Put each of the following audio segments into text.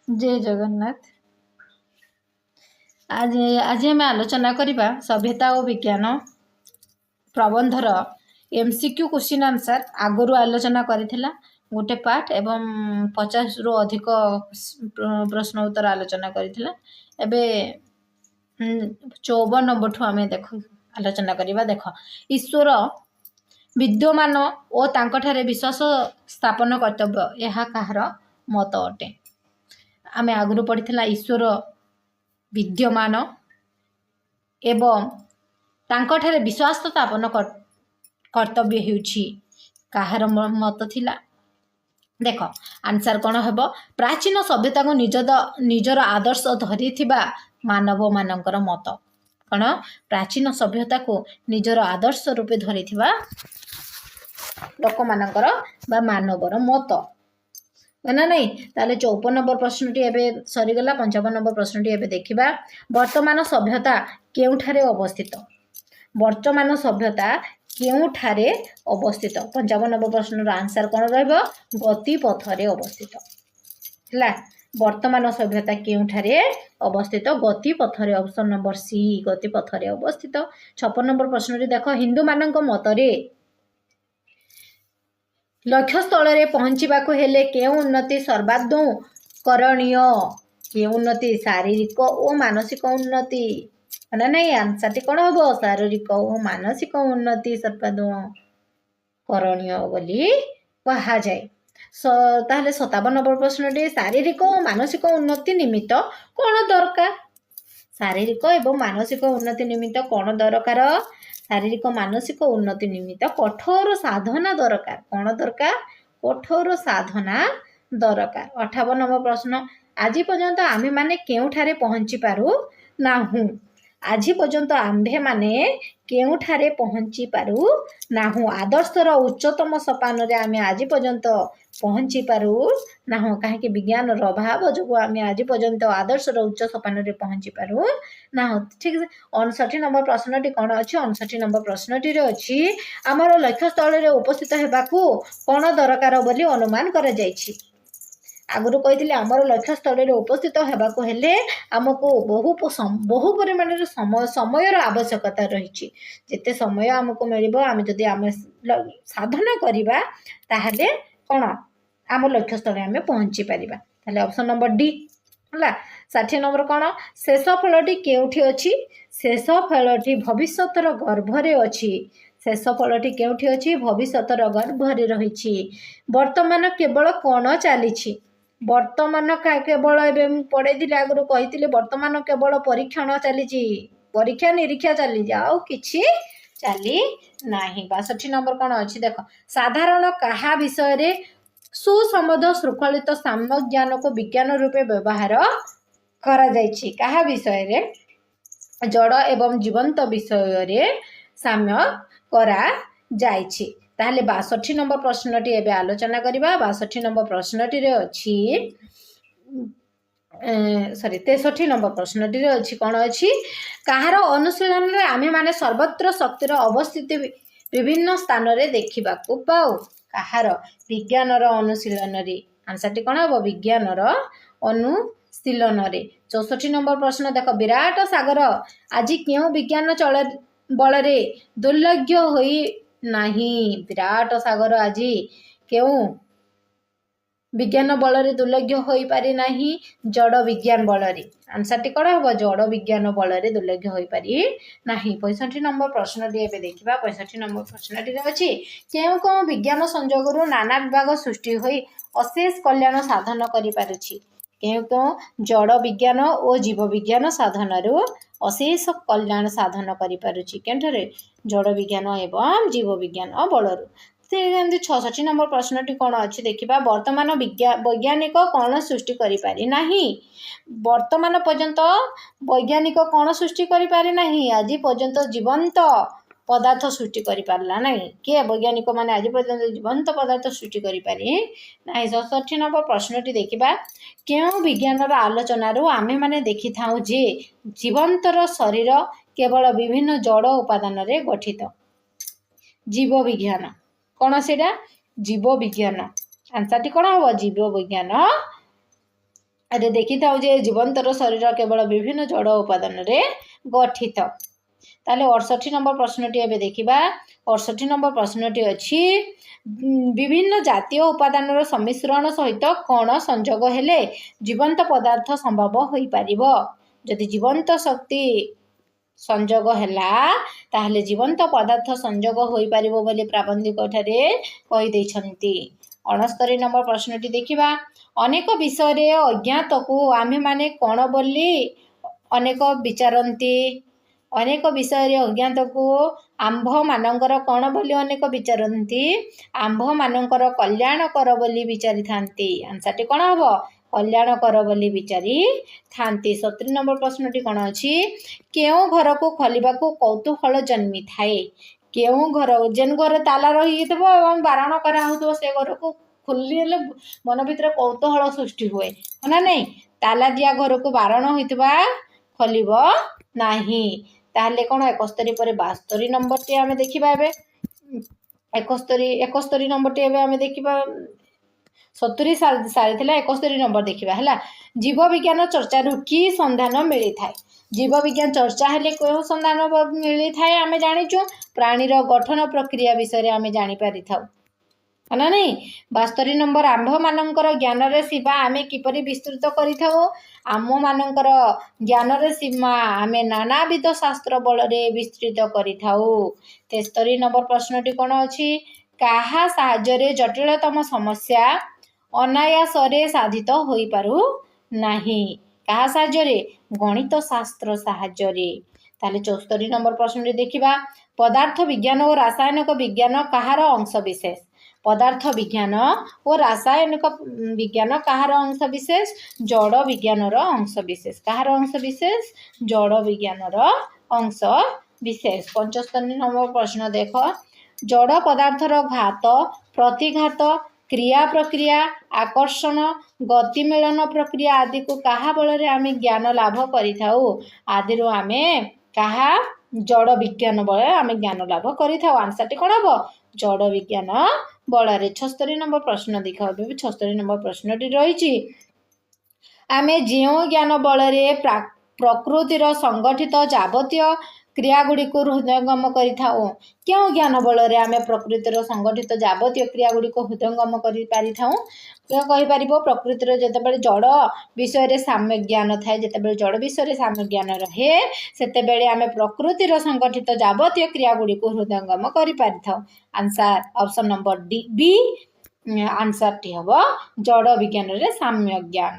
जय जगन्नाथ। आज आज आम आलोचना करवा सभ्यता और विज्ञान प्रबंधर एमसीक्यू क्वेश्चन आंसर आगु आलोचना करथिला गोटे पार्ट एवं 50 रु अधिक प्रश्न उत्तर आलोचना करथिला। एबे 54 नंबर ठू आम देख आलोचना करवा। देख ईश्वर विद्यमान और तांकठारे विश्वास स्थापन कर्तव्य यह कहार मत अटे। आम आगु पढ़ी ईश्वर विद्यमान एवं तांकठारे विश्वास स्थापन कर्तव्य हेउछि काहार मत थिला। देख आंसर कौन हेब प्राचीन सभ्यता को निजर आदर्श धरी मानव मानकर मत कौन प्राचीन सभ्यता को निजर आदर्श रूपे धरी लोक मानकर बा मानवर मत ना नहीं। ताले 54 नंबर प्रश्नटी एवं सरीगला। 55 नंबर प्रश्नटी एवं देखा वर्तमान सभ्यता केउठारे अवस्थित वर्तमान सभ्यता केउठारे अवस्थित 55 नंबर प्रश्न आंसर कौन रहिबो गति पथरे अवस्थित है। वर्तमान सभ्यता केउठारे अवस्थित गति पथरे ऑप्शन नंबर सी गति पथरे अवस्थित। 56 नंबर प्रश्न देख हिंदू मानक मतरे लक्ष्य स्थल रे पहुँचवा हेले के उन्नति सर्वादौ करणीय के उन्नति शारीरिक और मानसिक उन्नति ना नहीं। आंसर कौन हम शारीरिक और मानसिक उन्नति सर्वादौ करणीय बोली कहा जाए। ताहले 57 नंबर प्रश्न शारीरिक और मानसिक उन्नति निमित्त कौन दरकार शारीरिक एवं मानसिक उन्नति निमित्त कौन दरकार शारीरिक मानसिक उन्नति निमित्त कठोर साधना दरकार कौन दरकार कठोर साधना दरकार। 58 नंबर प्रश्न आज पर्यंत आमे माने केउठारे पहुँची पारू नाहू आज पर्यंत आम्भे माने केउठारे पहुँची पारू नाहू आदर्शर उच्चतम सोपान रे आमे आज पर्यंत पहुँची पारू नाहू कहीं विज्ञान अभाव जो आमे आज पर्यंत आदर्शर उच्च सोपान रे पहुँची पारू नाहू। ठीक है 59 नंबर प्रश्नटी कौन अच्छी 59 नंबर प्रश्नटी अच्छी आमर लक्ष्य स्थल रे उपस्थित हेबाकू कौन दरकार बोली अनुमान करा जायछि। आगुरी कही आमर लक्ष्य स्थल रे उपस्थित हेबाकू हेले आमको बहु परिमाण समय आवश्यकता रही जिते समय आमको मिलिबो आम जदि आम साधना करिबा ताहले कौन आम लक्ष्य स्थल आम पहुँची पारिबा। ताहले ऑप्शन नंबर डी है। 60 नंबर कौन शेष फलटी केउठी अछि शेष फलटी भविष्यतर गर्भरे अछि शेष फलटी केउठी अछि भविष्यतर गर्भरे रहिछि। वर्तमान केवल कौन चली वर्तमान केवल एवं पढ़े आगुरी कही वर्तमान केवल परीक्षण चली परीक्षा निरीक्षा चली आउ किछि चली नाही। 62 नंबर कौन अच्छी देख साधारण कहा विषय रे सुसंबद्ध श्रृंखलित साम्यक ज्ञान को विज्ञान रूपे व्यवहार करा जायछि कहा विषय रे जड़ एवं जीवंत विषय रे साम्य करा जायछि। ताहले 62 नंबर प्रश्नटी एबे आलोचना करिबा। 62 नंबर प्रश्नटी रे अछि 63 नंबर प्रश्नटी रे अछि कोन अछि कहार अनुशीलन रे आमे माने सर्वत्र शक्तिर अवस्थिति विभिन्न स्थान रे देखिबा को पाऊ कहार विज्ञान रो अनुशीलन रे आंसर कोन हो विज्ञान रो अनुशीलन रे। 64 नंबर प्रश्न देख विराट सागर आज क्यों विज्ञान चल बल रे दुर्लभ्य होई नहीं विराट सागर आज क्यों विज्ञान बल रे दुर्लभ्य होई पारि नहीं जड़ विज्ञान बल रे आंसर टी कौन हम जड़ विज्ञान बल रे दुर्लभ्य होई पारि नहीं। 65 नंबर प्रश्न एबे देखिबा। 65 नंबर प्रश्न टी अछि केउ को विज्ञान संजोगरु नाना विभाग सृष्टि होई अशेष कल्याण साधन करि पारुछि केउ को जड़ विज्ञान और जीव विज्ञान साधन रु अशेष कल्याण साधन करि पारुछि केंठरे जड़ विज्ञान एवं जीव विज्ञान बलरु। 66 नंबर प्रश्नटी कौन अच्छी देखिबा वर्तमान वैज्ञानिक कौन सृष्टि करि पारि नाही वर्तमान पर्यंत वैज्ञानिक कौन सृष्टि करि पारि नाही आज पर्यंत जीवंत पदार्थ सृष्टि करि पारला नाही के वैज्ञानिक माने आज पर्यंत जीवंत पदार्थ सृष्टि करि पारि नाही। 67 नंबर प्रश्नटी देखिबा केउ विज्ञानर आलोचना रु आमे माने देखि थाउ जे जीवंतर शरीर केवल विभिन्न जड़ उपादान रे गठित जीव विज्ञान कौन से जीव विज्ञान आंसर टी कौन हम जीव विज्ञान ଆରେ ଦେଖିଥାଉ ଯେ ଜୀବନ୍ତର ଶରୀର କେବଳ ବିଭିନ୍ନ ଜଡ଼ ଉପାଦାନରେ ଗଠିତ। ତାହେଲେ 68 ନମ୍ବର ପ୍ରଶ୍ନଟି ଏବେ ଦେଖିବା। 68 ନମ୍ବର ପ୍ରଶ୍ନଟି ଅଛି ବିଭିନ୍ନ ଜାତୀୟ ଉପାଦାନର ସମ୍ମିଶ୍ରଣ ସହିତ କ'ଣ ସଂଯୋଗ ହେଲେ ଜୀବନ୍ତ ପଦାର୍ଥ ସମ୍ଭବ ହୋଇପାରିବ? ଯଦି ଜୀବନ୍ତ ଶକ୍ତି ସଂଯୋଗ ହେଲା ତାହେଲେ ଜୀବନ୍ତ ପଦାର୍ଥ ସଂଯୋଗ ହୋଇପାରିବ ବୋଲି ପ୍ରାବନ୍ଧିକ ଏଠାରେ କହିଦେଇଛନ୍ତି। 69 ନମ୍ବର ପ୍ରଶ୍ନଟି ଦେଖିବା। ଅନେକ ବିଷୟରେ ଅଜ୍ଞାତକୁ ଆମ୍ଭେମାନେ କ'ଣ ବୋଲି ଅନେକ ବିଚାରନ୍ତି? ଅନେକ ବିଷୟରେ ଅଜ୍ଞାତକୁ ଆମ୍ଭମାନଙ୍କର କ'ଣ ବୋଲି ଅନେକ ବିଚାରନ୍ତି? ଆମ୍ଭମାନଙ୍କର କଲ୍ୟାଣକର ବୋଲି ବିଚାରିଥାନ୍ତି। ଆନ୍ସରଟି କ'ଣ ହେବ? କଲ୍ୟାଣକର ବୋଲି ବିଚାରିଥାନ୍ତି। 70 ନମ୍ବର ପ୍ରଶ୍ନଟି କ'ଣ ଅଛି? କେଉଁ ଘରକୁ ଖୋଲିବାକୁ କୌତୂହଳ ଜନ୍ମିଥାଏ? କେଉଁ ଘର? ଯେନ୍ ଘରେ ତାଲା ରହିଥିବ ଏବଂ ବାରଣ କରାହେଉଥିବ ସେ ଘରକୁ ଖୋଲିଲେ ମନ ଭିତରେ କୌତୂହଳ ସୃଷ୍ଟି ହୁଏ ନା ନାହିଁ? ତାଲା ଦିଆ ଘରକୁ ବାରଣ ହୋଇଥିବା ଖୋଲିବ ନାହିଁ। ତାହେଲେ କ'ଣ 71 ପରେ 72 ନମ୍ବରଟି ଆମେ ଦେଖିବା। ଏବେ 71 ନମ୍ବରଟି ଏବେ ଆମେ ଦେଖିବା। 70 ସାରିଥିଲା 71 ନମ୍ବର ଦେଖିବା ହେଲା। ଜୀବବିଜ୍ଞାନ ଚର୍ଚ୍ଚାରୁ କି ସନ୍ଧାନ ମିଳିଥାଏ? ଜୀବବିଜ୍ଞାନ ଚର୍ଚ୍ଚା ହେଲେ କେଉଁ ସନ୍ଧାନ ମିଳିଥାଏ ଆମେ ଜାଣିଛୁ? ପ୍ରାଣୀର ଗଠନ ପ୍ରକ୍ରିୟା ବିଷୟରେ ଆମେ ଜାଣିପାରିଥାଉ ନା ନାହିଁ? 72 ନମ୍ବର ଆମ୍ଭମାନଙ୍କର ଜ୍ଞାନର ସୀମା ଆମେ କିପରି ବିସ୍ତୃତ କରିଥାଉ? ଆମମାନଙ୍କର ଜ୍ଞାନର ସୀମା ଆମେ ନାନାବିଧ ଶାସ୍ତ୍ର ବଳରେ ବିସ୍ତୃତ କରିଥାଉ। 73 ନମ୍ବର ପ୍ରଶ୍ନଟି କ'ଣ ଅଛି? କାହା ସାହାଯ୍ୟରେ ଜଟିଳତମ ସମସ୍ୟା ଅନାୟାସରେ ସାଧିତ ହୋଇପାରୁ ନାହିଁ? କାହା ସାହାଯ୍ୟରେ? ଗଣିତ ଶାସ୍ତ୍ର ସାହାଯ୍ୟରେ। ତାହେଲେ 74 ନମ୍ବର ପ୍ରଶ୍ନଟି ଦେଖିବା। ପଦାର୍ଥ ବିଜ୍ଞାନ ଓ ରାସାୟନିକ ବିଜ୍ଞାନ କାହାର ଅଂଶ ବିଶେଷ? ପଦାର୍ଥ ବିଜ୍ଞାନ ଓ ରାସାୟନିକ ବିଜ୍ଞାନ କାହାର ଅଂଶ ବିଶେଷ? ଜଡ଼ ବିଜ୍ଞାନର ଅଂଶ ବିଶେଷ। କାହାର ଅଂଶ ବିଶେଷ? ଜଡ଼ ବିଜ୍ଞାନର ଅଂଶ ବିଶେଷ। 75 ନମ୍ବର ପ୍ରଶ୍ନ ଦେଖ। ଜଡ଼ ପଦାର୍ଥର ଘାତ, ପ୍ରତିଘାତ, କ୍ରିୟା ପ୍ରକ୍ରିୟା, ଆକର୍ଷଣ, ଗତି ମିଳନ ପ୍ରକ୍ରିୟା ଆଦିକୁ କାହା ବଳରେ ଆମେ ଜ୍ଞାନ ଲାଭ କରିଥାଉ? ଆଦିରୁ ଆମେ କାହା? ଜଡ଼ ବିଜ୍ଞାନ ବଳରେ ଆମେ ଜ୍ଞାନ ଲାଭ କରିଥାଉ। ଆନ୍ସରଟି କ'ଣ ହେବ? ଜଡ଼ ବିଜ୍ଞାନ ବଳରେ। 76 ନମ୍ବର ପ୍ରଶ୍ନ ଦେଖ। ଏବେ 76 ନମ୍ବର ପ୍ରଶ୍ନଟି ରହିଛି। ଆମେ ଯେଉଁ ଜ୍ଞାନ ବଳରେ ପ୍ରକୃତିର ସଂଗଠିତ ଯାବତୀୟ କ୍ରିୟାଗୁଡ଼ିକୁ ହୃଦୟଙ୍ଗମ କରିଥାଉ? କେଉଁ ଜ୍ଞାନ ବଳରେ ଆମେ ପ୍ରକୃତିର ସଂଗଠିତ ଯାବତୀୟ କ୍ରିୟାଗୁଡ଼ିକୁ ହୃଦୟଙ୍ଗମ କରିପାରିଥାଉ? କହିପାରିବ? ପ୍ରକୃତିର ଯେତେବେଳେ ଜଡ଼ ବିଷୟରେ ସାମ୍ୟ ଜ୍ଞାନ ଥାଏ, ଯେତେବେଳେ ଜଡ଼ ବିଷୟରେ ସାମ୍ୟ ଜ୍ଞାନ ରହେ ସେତେବେଳେ ଆମେ ପ୍ରକୃତିର ସଂଗଠିତ ଯାବତୀୟ କ୍ରିୟାଗୁଡ଼ିକୁ ହୃଦୟଙ୍ଗମ କରିପାରିଥାଉ। ଆନ୍ସର ଅପସନ୍ ନମ୍ବର ବି ଆନ୍ସରଟି ହେବ ଜଡ଼ ବିଜ୍ଞାନରେ ସାମ୍ୟ ଜ୍ଞାନ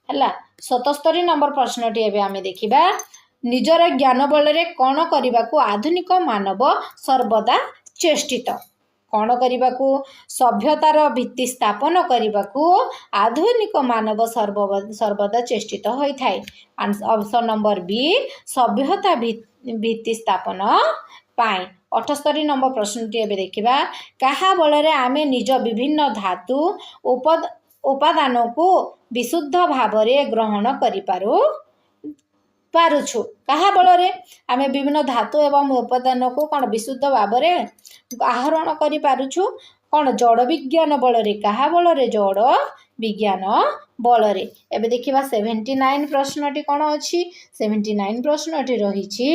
ହେଲା। 77 ନମ୍ବର ପ୍ରଶ୍ନଟି ଏବେ ଆମେ ଦେଖିବା। ନିଜର ଜ୍ଞାନ ବଳରେ କ'ଣ କରିବାକୁ ଆଧୁନିକ ମାନବ ସର୍ବଦା ଚେଷ୍ଟିତ? କ'ଣ କରିବାକୁ? ସଭ୍ୟତାର ଭିତ୍ତି ସ୍ଥାପନ କରିବାକୁ ଆଧୁନିକ ମାନବ ସର୍ବଦା ଚେଷ୍ଟିତ ହୋଇଥାଏ। ଅପସନ୍ ନମ୍ବର ବି ସଭ୍ୟତା ଭିତ୍ତି ସ୍ଥାପନ ପାଇଁ। 78 ନମ୍ବର ପ୍ରଶ୍ନଟି ଏବେ ଦେଖିବା। କାହା ବଳରେ ଆମେ ନିଜ ବିଭିନ୍ନ ଧାତୁ ଉପାଦାନକୁ ବିଶୁଦ୍ଧ ଭାବରେ ଗ୍ରହଣ କରିପାରୁଛୁ? କାହା ବଳରେ ଆମେ ବିଭିନ୍ନ ଧାତୁ ଏବଂ ଉପାଦାନକୁ କ'ଣ ବିଶୁଦ୍ଧ ଭାବରେ ଆହରଣ କରିପାରୁଛୁ? କ'ଣ? ଜଡ଼ ବିଜ୍ଞାନ ବଳରେ। କାହା ବଳରେ? ଜଡ଼ ବିଜ୍ଞାନ ବଳରେ। ଏବେ ଦେଖିବା 79 ପ୍ରଶ୍ନଟି କ'ଣ ଅଛି? 79 ପ୍ରଶ୍ନଟି ରହିଛି।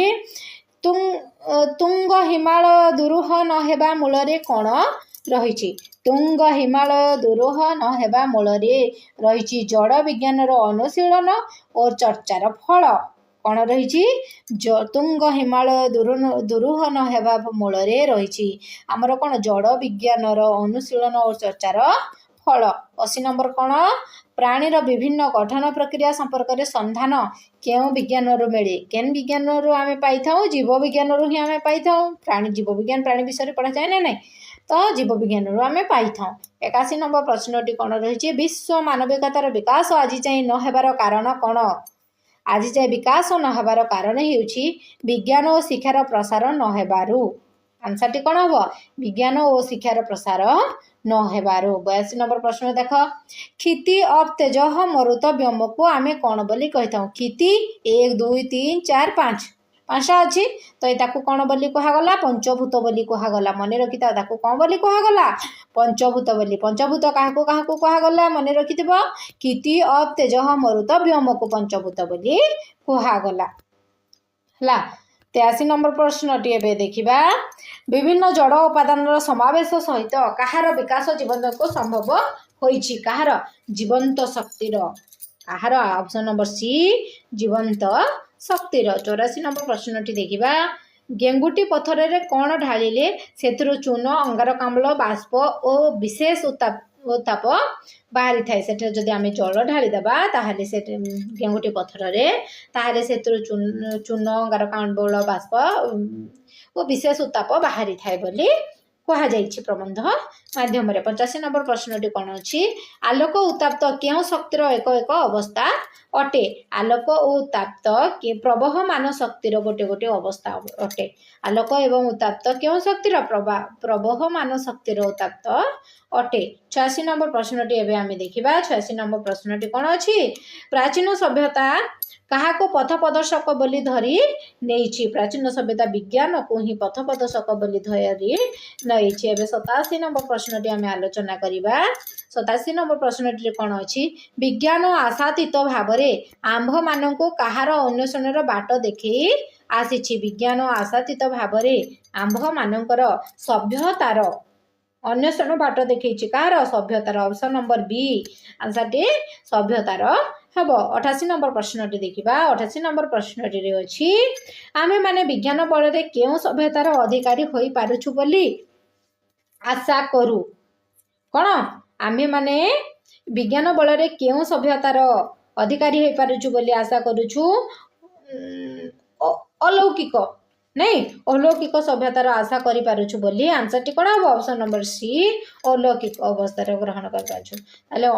ତୁଙ୍ଗ ହିମାଳୟ ଦୁରୂହ ନ ହେବା ମୂଳରେ କ'ଣ ରହିଛି? ତୁଙ୍ଗ ହିମାଳୟ ଦୁରୂହ ନ ହେବା ମୂଳରେ ରହିଛି ଜଡ଼ ବିଜ୍ଞାନର ଅନୁଶୀଳନ ଓ ଚର୍ଚ୍ଚାର ଫଳ। କ'ଣ ରହିଛି? ତୁଙ୍ଗ ହିମାଳୟ ଦୁରୂହ ନ ହେବା ମୂଳରେ ରହିଛି ଆମର କ'ଣ? ଜଡ଼ ବିଜ୍ଞାନର ଅନୁଶୀଳନ ଓ ଚର୍ଚ୍ଚାର ଫଳ। 80 ନମ୍ବର କ'ଣ? ପ୍ରାଣୀର ବିଭିନ୍ନ ଗଠନ ପ୍ରକ୍ରିୟା ସମ୍ପର୍କରେ ସନ୍ଧାନ କେଉଁ ବିଜ୍ଞାନରୁ ମିଳେ? କେଉଁ ବିଜ୍ଞାନରୁ ଆମେ ପାଇଥାଉ? ଜୀବ ବିଜ୍ଞାନରୁ ହିଁ ଆମେ ପାଇଥାଉ। ଜୀବବିଜ୍ଞାନ ପ୍ରାଣୀ ବିଷୟରେ ପଢ଼ାଯାଏ ନା ନାହିଁ? ତ ଜୀବବିଜ୍ଞାନରୁ ଆମେ ପାଇଥାଉ। 81 ନମ୍ବର ପ୍ରଶ୍ନଟି କ'ଣ ରହିଛି? ବିଶ୍ୱ ମାନବିକତାର ବିକାଶ ଆଜି ଯାଏଁ ନ ହେବାର କାରଣ କ'ଣ? ଆଜି ଯାଏଁ ବିକାଶ ନ ହେବାର କାରଣ ହେଉଛି ବିଜ୍ଞାନ ଓ ଶିକ୍ଷାର ପ୍ରସାର ନ ହେବାରୁ। ଆନ୍ସରଟି କ'ଣ ହେବ? ବିଜ୍ଞାନ ଓ ଶିକ୍ଷାର ପ୍ରସାର ନ ହେବାରୁ। 82 ନମ୍ବର ପ୍ରଶ୍ନ ଦେଖ। କ୍ଷିତି ଅଫ୍ ତେଜଃ ମରୁତ ବ୍ୟୋମକୁ ଆମେ କ'ଣ ବୋଲି କହିଥାଉ? କ୍ଷିତି 1 2 3 4 5 पांचटा अच्छी तो ये कौन बोली कहगला पंचभूत बोली कहगला मन रखि था कौन बोली कहगला पंचभूत बोली पंचभूत क्या कहगला मन रखि किति अफ तेज मरुत व्योम को पंचभूत बोली कहगला है 83 नंबर प्रश्नटी एबे देखिबा विभिन्न जड़ उपादान समावेश सहित कहार विकास जीवन को संभव होइछि कहार जीवंत शक्तिर कहार ऑप्शन नंबर सी जीवंत शक्तिर 84 नंबर प्रश्नटी देखिबा गेंगुटी पथर रे कौन ढालिले सेथुरु चून अंगारकाम्ल बाष्प और विशेष उत्ताप बाहरी थाए सेठे जदि आमे जल ढाली देबा ताहाले से गेंगुटी पथर रे ताहाले सेथुरु चून अंगारकाम्ल बाष्प और विशेष उत्ताप बाहरी थाए बोली कहा जाइछि प्रबंध माध्यम रे 85 नंबर प्रश्नटी कौन अछि आलोक उत्ताप्त केउ शक्तिर एक एक अवस्था अटे आलोक और उत्ताप्त के प्रवहमान शक्तिर गोटे गोटे अवस्था अटे आलोक एवं उत्ताप्त केउ शक्तिर प्रवहमान शक्तिर उत्ताप्त अटे 86 नंबर प्रश्नटी एबे आमे देखिबा 86 नंबर प्रश्नटी कौन अछि प्राचीन सभ्यता कहा को पथ प्रदर्शक बोली धरी नहीं प्राचीन सभ्यता विज्ञान को ही पथ प्रदर्शक बोली धरी नहीं 87 नंबर प्रश्नटी आम आलोचना करवा 87 नंबर प्रश्नटी कौन अच्छी विज्ञान आशातीत भाव आंभ मान कहार अन्वेषण बाट देखे आसी विज्ञान आशातीत भाव आंभ मानकर सभ्यतार अन्वेषण बाट देखी कहार सभ्यतार ऑप्शन नंबर बी आंसर टी सभ्यतार हम 88 नंबर प्रश्नटी देखा 88 नंबर प्रश्नटी अच्छी आमे माने विज्ञान बल केउ सभ्यतार अधिकारी हो पारुछु बोली आशा करू कौन आमे माने विज्ञान बल केउ सभ्यतार अधिकारी हो पारुछु बोली आशा करूछु अलौकिक नहीं अलौकिक सभ्यतार आशा करि पारुछु बोली आंसर टी कोन हो ऑप्शन नंबर सी अलौकिक अवस्था ग्रहण कर पारुछु ताले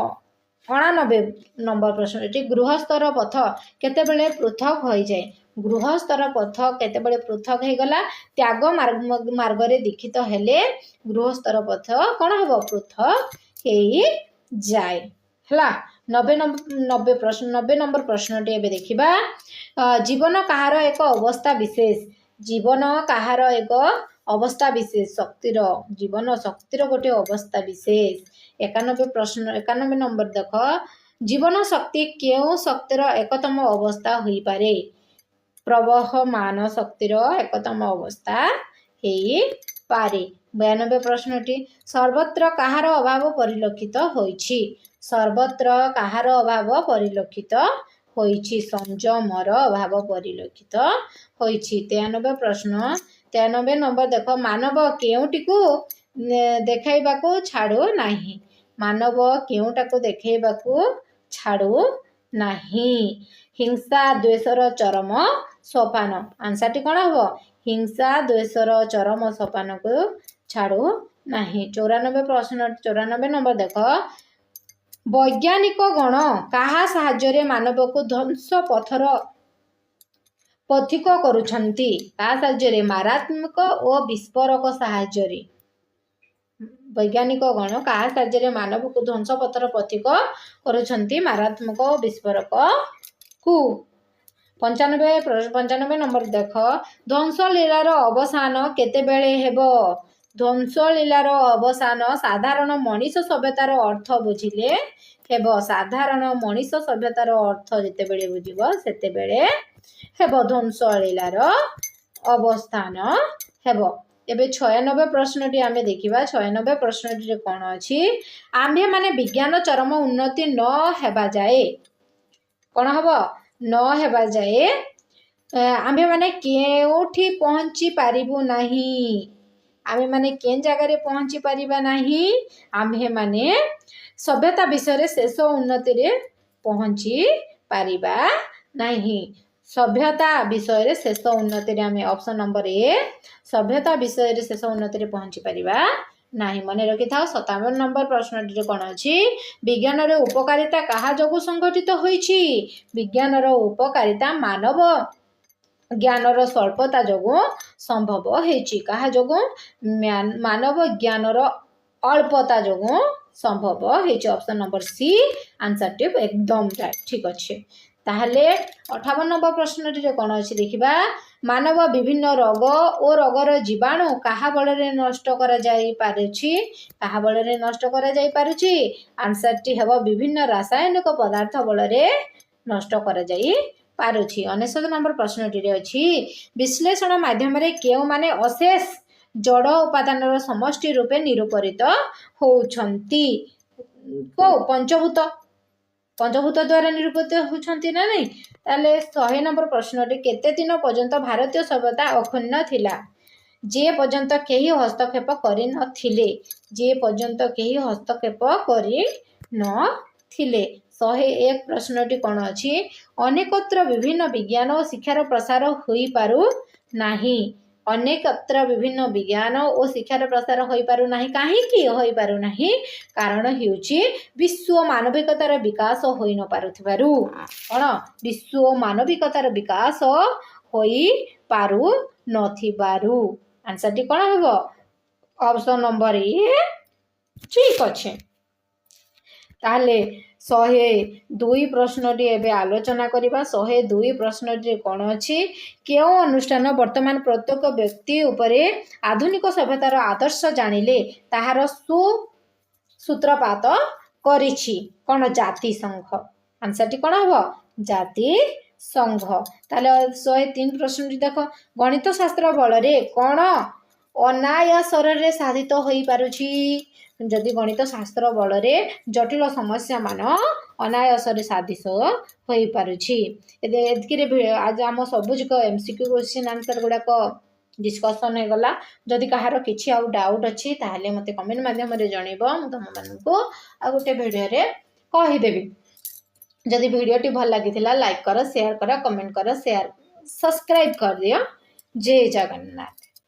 89 नंबर प्रश्न गृहस्तर पथ केतेबेले पृथक हो जाए गृहस्तर पथ केतेबेले पृथक हो गला त्याग मार्ग रे दीक्षित हेले गृहस्तर पथ कौन हम पृथक हो जाए है 90 नंबर प्रश्नटी एबे देखिबा जीवन कहार एक अवस्था विशेष जीवन कहार एक अवस्था विशेष शक्तिर जीवन शक्तिर गोटे अवस्था विशेष 91 नंबर देख जीवन शक्ति केउ शक्तिर एकतम अवस्था हो पारे प्रवहमान शक्तिर एकतम अवस्था हो पारे 92 प्रश्नटी सर्वत्र कहार अभाव परिलक्षित होइछि सर्वत्र कहार अभाव परिलक्षित होइछि संयमर अभाव परिलक्षित होइछि 93 प्रश्न 93 नंबर देख मानव केउटी को देखाइबाकू छाड़ू नाही मानव केउटा को देखाइबाकू छाड़ू नाही हिंसा द्वेषर चरम सोपान आंसर टी कौन हम हिंसा द्वेषर चरम सोपान को छाड़ू नाही 94 प्रश्न 94 नंबर देख वैज्ञानिक गण कहा साहाय्य मानव को ध्वंस पथर पथिक करुछंती कहा साहाय्य मारात्मक और विस्फोरक साहाय्य वैज्ञानिक गण कहा साहाय्य मानव को ध्वंस पथर पथिक करुछंती मारात्मक और विस्फोरक को 95 नंबर देख ध्वंस लीलार अवसान केतेबेले हेबो ध्वंस लीलार अवसान साधारण मनीष सभ्यतार अर्थ बुझिले हेबो साधारण मनीष सभ्यतार अर्थ जेतेबेले बुझिबो सेतेबेले हेबो ध्वंस लीलार अवस्थान हेबो एबे 96 प्रश्नटी आमे देखिबा 96 प्रश्नटी कोन अछि आम्भे माने विज्ञान चरम उन्नति न हेबा जाए कोन हबो न हेबा जाए आम्भे माने केउठी पहुंची पारिबु नाही आमे माने केन जगह रे पहुंची पारिबा नाही आम्भे माने सभ्यता विषय शेष उन्नति रे पहुंची पारिबा नाही सभ्यता विषय शेष उन्नति रे आमे ऑप्शन नंबर ए सभ्यता विषय शेष उन्नति रे पहुंची पारिबा नाही मन रखि था 57 नंबर प्रश्नटी कौन अछि विज्ञान रे उपकारिता कहा जोगु संगठित होइछि विज्ञान रो उपकारिता मानव ज्ञानर स्वल्पता जोगु संभव होइछि कहा जोगु मानव ज्ञानर अल्पता जोगु संभव होइछि ऑप्शन नंबर सी आंसर टिप एकदम ठीक अछि ताहले 58 नंबर प्रश्नटी कौन अच्छी देखा मानव विभिन्न रोग और रोगर जीवाणु क्या बल नष्ट क्या बल नष्ट आंसर टी हम विभिन्न रासायनिक पदार्थ बल नष्ट कर 59 नंबर प्रश्नटी अच्छी विश्लेषण माध्यम क्यों माने अशेष जड़ उपादान समष्टि रूपे निरूपित होउछंती को पंचभूत पंचभूत द्वारा निरूपित होउछंती ना नहीं ताले 100 नंबर प्रश्नटी केते दिन पर्यंत भारतीय सभ्यता अक्षुण्ण थिला जे पर्यंत केही हस्तक्षेप करि नथिले जे पर्यंत केही हस्तक्षेप करि नथिले 101 प्रश्नटी कौन अच्छी अनेकत्र विभिन्न विज्ञान और शिक्षार प्रसार होई पारु नाही अनेकत्र विभिन्न विज्ञान और शिक्षार प्रसार होई पारु नाही काहेकि होई पारु नाही कारण हेउची विश्व मानविकतार विकास होई न पारुथिबारु कोन विश्व मानविकतार विकास होई पारु नथिबारु आंसर टी कोन हबो ऑप्शन नंबर ए ठीक अच्छे ताले 102 प्रश्नटी एबे आलोचना करिबा 102 प्रश्नटी कौन अच्छी केउ अनुष्ठान वर्तमान प्रत्येक व्यक्ति उपरे आधुनिक सभ्यतार आदर्श जानिले ताहार सूत्रपात करिछि कौन जाति संघ आंसर टी कौन हबो जाति संघ ताले 103 प्रश्नटी देख गणित शास्त्र बल रे कौन अनायासर रे साधित होई पारुछि जदि गणित शास्त्र बल रे जटिल समस्या मान अनायासरे साधित होई पारुछि आज आम सबुजिक एमसीक्यू क्वेश्चन आंसर गुड़ाक डिस्कसन हो गला जदि कहार किछि आउ डाउट अच्छी ताहले मते कमेंट माध्यम रे जणैबो मु तुम मानकु आ गोटे वीडियो रे कहि देबी जदि वीडियोटी भल लागिथिला लाइक कर शेयर कर कमेंट कर शेयर सब्सक्राइब कर दियो जय जगन्नाथ।